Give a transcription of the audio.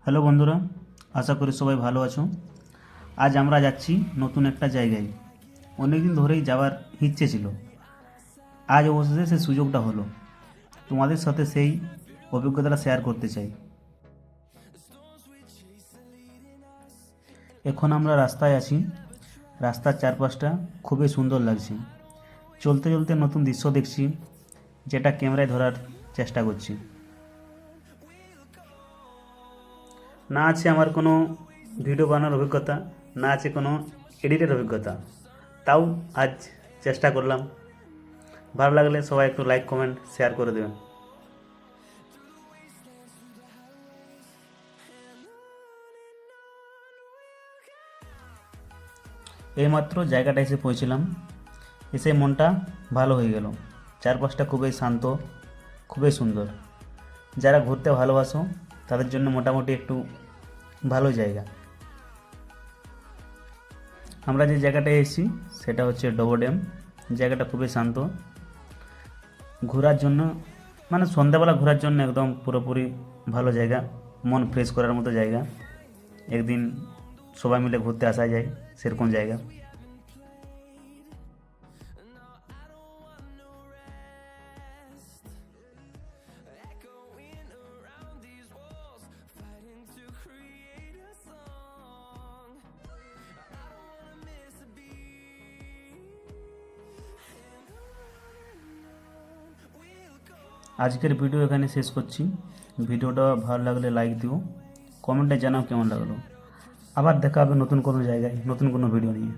Hello বন্ধুরা, আশা করি সবাই ভালো আছো। আজ আমরা যাচ্ছি নতুন একটা জায়গায়। অনেকদিন ধরেই যাওয়ার ইচ্ছে ছিল, আজ অবশেষে সেই সুযোগটা হলো। তোমাদের সাথে সেই অভিজ্ঞতাটা শেয়ার করতে চাই। এখন আমরা রাস্তায় আছি। রাস্তার চারপাশটা খুবই সুন্দর লাগছে। চলতে চলতে নতুন দৃশ্য দেখছি, যেটা ক্যামেরায় ধরার চেষ্টা করছি। না আছে আমার কোনো ভিডিও বানানোর অভিজ্ঞতা, না আছে কোনো এডিটের অভিজ্ঞতা, তাও আজ চেষ্টা করলাম। ভালো লাগলে সবাই একটু লাইক কমেন্ট শেয়ার করে দেবেন। এইমাত্র জায়গাটা এসে পৌঁছলাম, এসে মনটা ভালো হয়ে গেল। চারপাশটা খুবই শান্ত, খুবই সুন্দর। যারা ঘুরতে ভালোবাসো তাদের জন্য মোটামুটি একটু ভালো জায়গা। আমরা যে জায়গাটায় এসেছি সেটা হচ্ছে ডোবো ড্যাম। জায়গাটা খুবই শান্ত, ঘোরার জন্য মানে সন্ধ্যাবেলা ঘোরার জন্য একদম পুরোপুরি ভালো জায়গা, মন ফ্রেশ করার মতো জায়গা। একদিন সবাই মিলে ঘুরতে আসা যায় সেরকম জায়গা। আজকের ভিডিও এখানে শেষ করছি। ভিডিওটা ভালো লাগলে লাইক দিও, কমেন্টে জানাও কেমন লাগলো। আবার দেখা হবে নতুন কোনো জায়গায় নতুন কোনো ভিডিও নিয়ে।